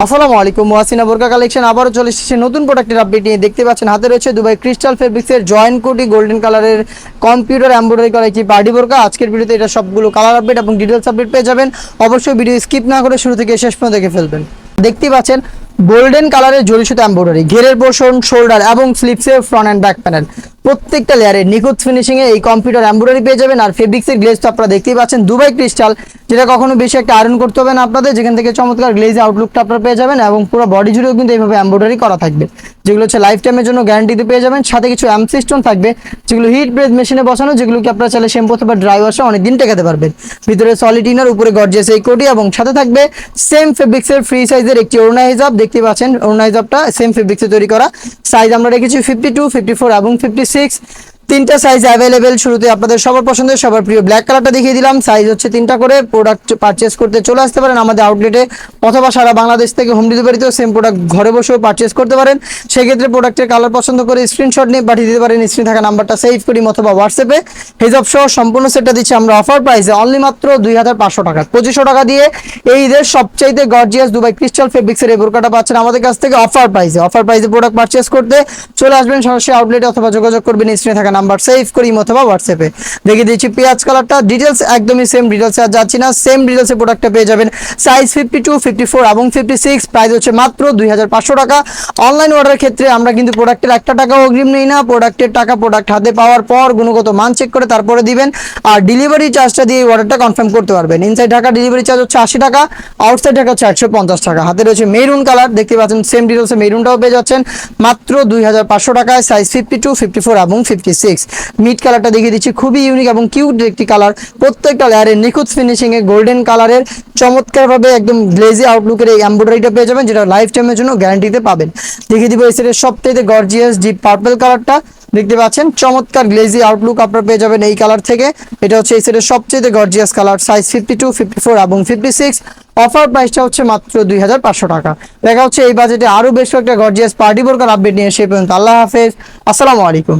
আসসালামু আলাইকুম। ওয়াসিনা বোরকা কালেকশন আবারও চলে এসেছে নতুন প্রোডাক্টের আপডেট নিয়ে। দেখতে পাচ্ছেন হাতে রয়েছে দুবাই ক্রিস্টাল ফেব্রিক্সের জয়েন্ট কোটি গোল্ডেন কালারের কম্পিউটার এমব্রয়ডারি করা একটি পার্টি বোরকা। আজকের ভিডিওতে এটা সবগুলো কালার আপডেট এবং ডিটেলস আপডেট পেয়ে যাবেন। অবশ্যই ভিডিও স্কিপ না করে শুরু থেকে শেষ পর্যন্ত দেখে ফেলবেন। দেখতেই পাচ্ছেন গোল্ডেন কালারের জরি সুতা এমব্রয়ডারি, ঘেরের পোর্শন, শোল্ডার এবং স্লিপসের ফ্রন্ট অ্যান্ড ব্যাক প্যানেল প্রত্যেকটা লেয়ারে নিখুঁত ফিনিশিং এ এই কম্পিউটার এমব্রয়ডারি পেয়ে যাবেন। আর ফেব্রিক্সের গ্লেজ তো আপনারা দেখতেই পাচ্ছেন দুবাই ক্রিস্টাল, যেটা কখনো বেশি একটা আয়রন করতে হবে না আপনাদের, যেখান থেকে চমৎকার গ্লেজ আউটলুকটা আপনারা পেয়ে যাবেন। এবং পুরো বডি জুড়েও কিন্তু এইভাবে এমব্রয়ডারি করা থাকবে, যেগুলো হচ্ছে লাইফ টাইমের জন্য গ্যারান্টিতে পেয়ে যাবেন। সাথে কিছু এমসি স্টোন থাকবে, যেগুলো হিট ব্রেথ মেশিনে বসানো, যেগুলোকে আপনারা চাইলে শ্যাম্পু অথবা ড্রাই ওয়াশে অনেকদিন টেকাতে পারবেন। ভিতরে সলিড ইনার, উপরে গর্জিয়াস এই কোটি, এবং সাথে থাকবে সেম ফেব্রিক্সের ফ্রি সাইজের একটি ওড়না হিজাব। দেখতে পাচ্ছেন ওড়না হিজাবটা সেম ফেব্রিক্সে তৈরি করা। সাইজ আমরা রেখেছি 52, 54 এবং 56। তিনটা সাইজ অ্যাভেলেবেল। শুরুতে আপনাদের সবার পছন্দের সবার প্রিয় ব্ল্যাক কালারটা দেখিয়ে দিলাম। সাইজ হচ্ছে তিনটা করে। প্রোডাক্ট পারচেস করতে চলে আসতে পারেন আমাদের আউটলেটে, অথবা সারা বাংলাদেশ থেকে হোম ডেলিভারিতেও সেম প্রোডাক্ট ঘরে বসেও পারচেস করতে পারেন। সেক্ষেত্রে প্রোডাক্টের কালার পছন্দ করে স্ক্রিনশট নিয়ে পাঠিয়ে দিতে পারেন স্ক্রিনে থাকা নাম্বারটা সেভ করি, অথবা হোয়াটসঅ্যাপে। হিজাব সহ সম্পূর্ণ সেটটা দিচ্ছি আমরা অফার প্রাইসে অনলি মাত্র 2500 টাকা। 2500 টাকা দিয়ে এই ঈদের সবচাইতে গর্জিয়াস দুবাই ক্রিস্টাল ফেব্রিক্সের এই বোরকাটা পাচ্ছেন আমাদের কাছ থেকে অফার প্রাইসে। অফার প্রাইসে প্রোডাক্ট পারচেস করতে চলে আসবেন সরাসরি আউটলেটে, অথবা যোগাযোগ করবেন স্ক্রিনে থাকা নাম্বার সেভ করি অথবা হোয়াটসঅ্যাপে। দেখিয়ে দিচ্ছি পেঁয়াজ কালারটা। ডিটেলস একদমই সেম, ডিটেলসে আর যাচ্ছি না, সেম ডিটেলসে প্রোডাক্টটা পেয়ে যাবেন। সাইজ 52, 54 এবং 56। প্রাইস হচ্ছে মাত্র 2500 টাকা। অনলাইন অর্ডারের ক্ষেত্রে আমরা কিন্তু প্রোডাক্টের 1 টাকাও অগ্রিম নেই না। প্রোডাক্টের টাকা প্রোডাক্ট হাতে পাওয়ার পর গুণগত মান চেক করে তারপরে দিবেন। আর ডেলিভারি চার্জটা দিয়ে অর্ডারটা কনফার্ম করতে পারবেন। ইনসাইড ঢাকা ডেলিভারি চার্জ হচ্ছে 80 টাকা, আউটসাইড ঢাকা হচ্ছে 150 টাকা। হাতে রয়েছে মেরুন কালার, দেখতে পাচ্ছেন সেম ডিটেলসে মেরুনটাও পেয়ে যাচ্ছেন মাত্র 2500 টাকায়। সাইজ 52, 54 এবং 56। মিড কালারটা দেখিয়ে দিচ্ছি, খুবই ইউনিক এবং কিউট একটি কালার। প্রত্যেকটা লেয়ারে নিখুঁত ফিনিশিং এ গোল্ডেন কালারের চমৎকারভাবে একদম গ্লেজি আউটলুকের এই এমব্রয়ডারিটা পেয়ে যাবেন, যেটা লাইফ টাইমের জন্য গ্যারান্টিতে পাবেন। দেখিয়ে দিব এই সেটের সবথেকে গর্জিয়াস ডিপ পার্পল কালারটা। দেখতে পাচ্ছেন চমৎকার গ্লেজি আউটলুক আপনারা পেয়ে যাবেন এই কালার থেকে। এটা হচ্ছে এই সেটের সবচেয়ে গর্জিয়াস কালার। সাইজ 52, 54 এবং 56। অফার প্রাইসটা হচ্ছে মাত্র 2500 টাকা। দেখা হচ্ছে এই বাজেটে আরো বেশ কয়েকটা গর্জিয়াস পার্টি বোরকার আপডেট নিয়ে। সেই পর্যন্ত আল্লাহ হাফেজ, আসসালামু আলাইকুম।